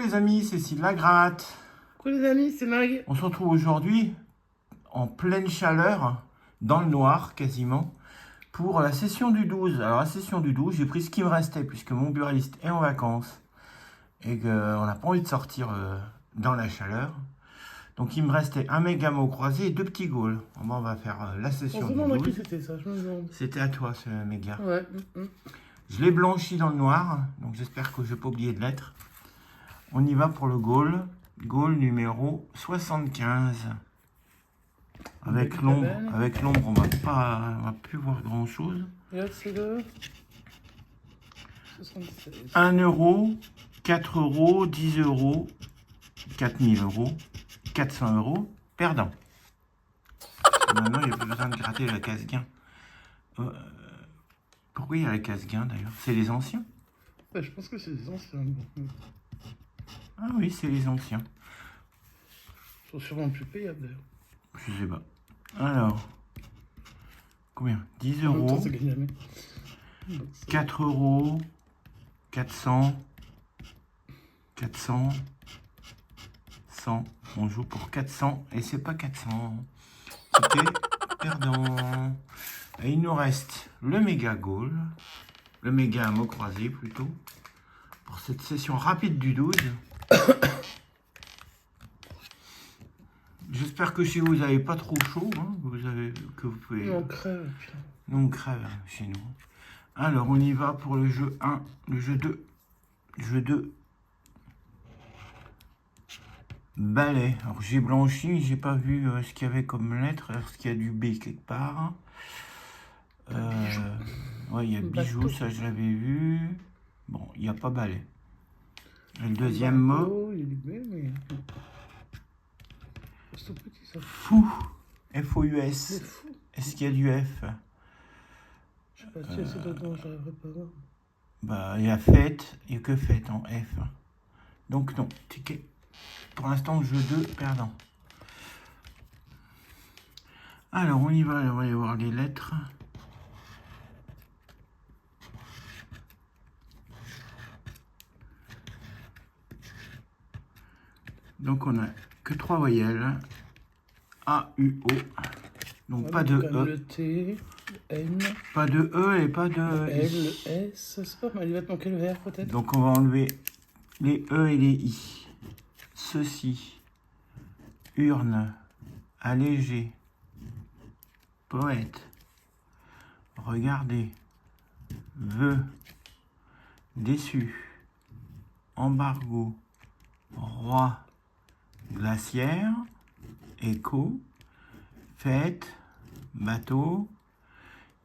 les amis, c'est Cécile Lagratte. Coucou les amis, c'est Mag. On se retrouve aujourd'hui en pleine chaleur, dans le noir quasiment, pour la session du 12. Alors la session du 12, j'ai pris ce qui me restait puisque mon buraliste est en vacances et qu'on n'a pas envie de sortir dans la chaleur. Donc il me restait un méga mot croisé et deux petits Gaules. On va faire la session On se du demande à qui 12. c'était ça, je me demande. C'était à toi ce méga. Ouais. Je l'ai blanchi dans le noir, donc j'espère que je n'ai pas oublié de l'être. On y va pour le Gaule. Gaule numéro 75. Avec l'ombre, on va plus voir grand chose. Et là c'est le 76. 1 euro, 4 euros, 10 euros, 4000 euros, 400 euros, perdant. Maintenant, il n'y a plus besoin de gratter la casse-gain. Pourquoi il y a la casse-gain d'ailleurs? C'est les anciens? Ouais, je pense que c'est des anciens. Ah oui, c'est les anciens. Ils sont sûrement plus payables d'ailleurs. Je sais pas. Alors, combien? 10 En même temps, euros, ça gagne jamais. 4 euros, 400, 400, 100. On joue pour 400 et c'est pas 400. C'était perdant. Et il nous reste le méga Gaule, le méga à mot croisé plutôt, pour cette session rapide du 12. J'espère que chez vous, vous n'avez pas trop chaud, hein, que vous pouvez... Non, on crève, putain. Nous, on crève chez nous. Alors, on y va pour le jeu 1, le jeu 2. Jeu 2. Balai. Alors, j'ai blanchi, j'ai pas vu ce qu'il y avait comme lettre. Est-ce qu'il y a du B quelque part? Ouais, il y a bijou, ça je l'avais vu. Bon, il n'y a pas balai. Et le deuxième mot. Il est B, mais. C'est tout petit ça. Fou. F-O-U-S. C'est fou. Est-ce qu'il y a du F? Je sais pas si c'est dedans, j'arriverai pas à voir. Bah, il y a fête, il n'y a que fête en F. Donc non, ticket. Pour l'instant, jeu 2, perdant. Alors, on y va y voir les lettres. Donc, on a que 3 voyelles. A, U, O. Donc, Ouais, pas de E. Le T, le N. Pas de E et pas de le L, I. le S. C'est pas mal, il va te manquer le R peut-être. Donc, on va enlever les E et les I. Ceci. Urne. Allégé. Poète. Regardez. Vœu. Déçu. Embargo. Roi. Glaciaire. Écho. Fête. Bateau.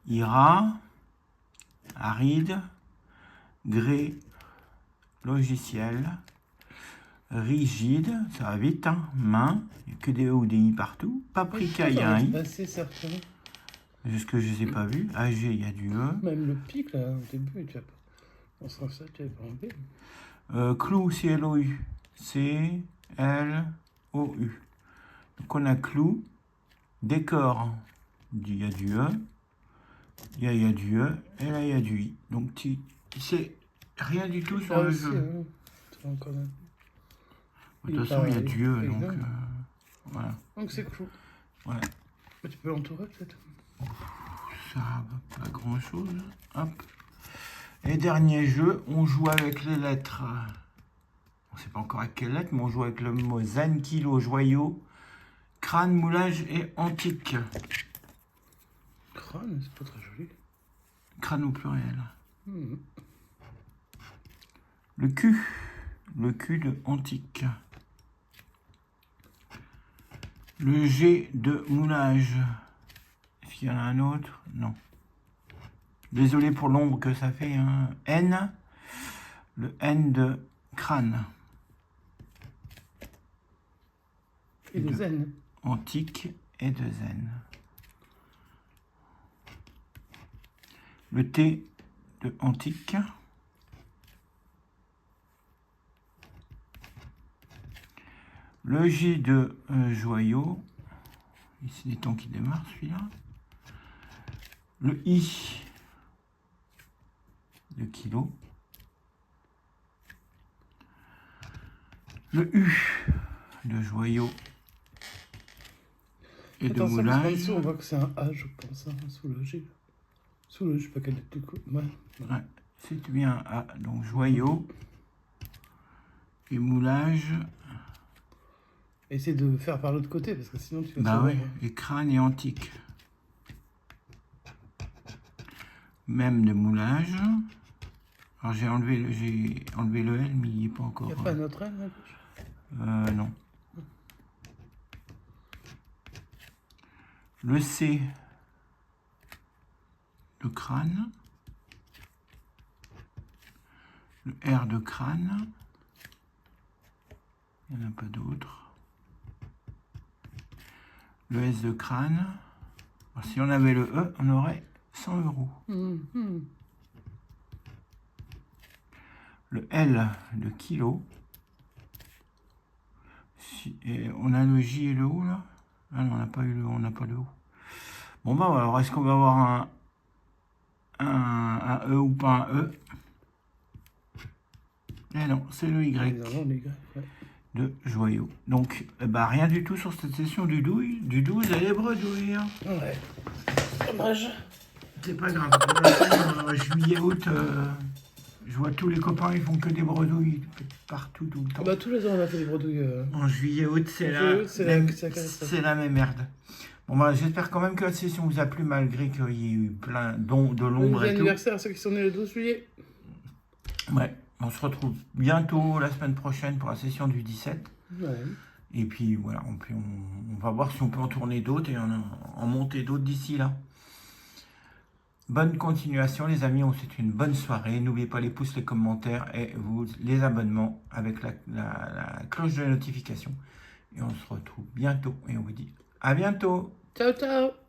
Ira. Aride. Gré. Logiciel. Rigide. Ça va vite, hein. Main. Il n'y a que des E ou des I partout. Paprika, il y a un I. C'est certain. Jusque je ne les ai pas vus. AG, il y a du E. Même le pic là, au début, tu as pas. On sera ça, tu n'avais pas enlevé. Clou, C-L-O-U. C-L-O-U. Donc on a clou. Décor. Il y a du E. Il y a du E. Et là, il y a du I. Donc c'est rien du tout sur le jeu. Hein. Quand même. De toute façon, il y a du E. Donc voilà. Donc c'est clou. Voilà. Mais tu peux l'entourer peut-être. Ça va pas grand chose. Hop. Et dernier jeu, on joue avec les lettres. On ne sait pas encore avec quelles lettres, mais on joue avec le mot zen, kilo, joyau, crâne, moulage et antique. Crâne, c'est pas très joli. Crâne au pluriel. Le cul de antique. Le G de moulage. Est-ce qu'il y en a un autre? Non. Désolé pour l'ombre que ça fait. Hein. N. Le N de crâne. Et de zen. Antique et de zen. Le T de antique. Le J de joyau. Ici des temps qui démarrent celui-là. Le I de kilo. Le U de joyau et de Attention, parce qu'en moulage. dessous, on voit que c'est un A, je pense, hein, sous le G. Sous le, je sais pas quel est le coup. Ouais. Ouais, c'est bien un A. Donc joyau et moulage. Essaye de faire par l'autre côté, parce que sinon tu vas Bah te ouais, voir. et crâne et antique. Même de moulage. Alors j'ai enlevé le L, mais il n'y est pas Il encore. n'y a pas un autre L à gauche? Non. Le C, le crâne. Le R de crâne. Il n'y en a pas d'autre. Le S de crâne. Alors, si on avait le E, on aurait 100 €. Le L de kilo. Et on a le J et le O là. Ah non, on n'a pas eu le, on n'a pas le O. Bon bah alors est-ce qu'on va avoir un E ou pas un E? Eh non, c'est le Y Non, les gars. Ouais. de joyau. Donc bah rien du tout sur cette session du 12 et les bredouilles. Hein. Ouais. Dommage. C'est pas grave. Juillet, août, je vois tous les copains, ils font que des bredouilles partout, tout le temps. Bah, tous les ans, on a fait des bredouilles. En juillet, août, c'est la même merde. Bon, bah, j'espère quand même que la session vous a plu, malgré qu'il y ait eu plein de l'ombre Bon et tout. anniversaire à ceux qui sont nés le 12 juillet. Ouais, on se retrouve bientôt la semaine prochaine pour la session du 17. Ouais. Et puis voilà, on va voir si on peut en tourner d'autres et en monter d'autres d'ici là. Bonne continuation les amis, on vous souhaite une bonne soirée. N'oubliez pas les pouces, les commentaires et les abonnements avec la cloche de notification. Et on se retrouve bientôt et on vous dit à bientôt. Ciao, ciao.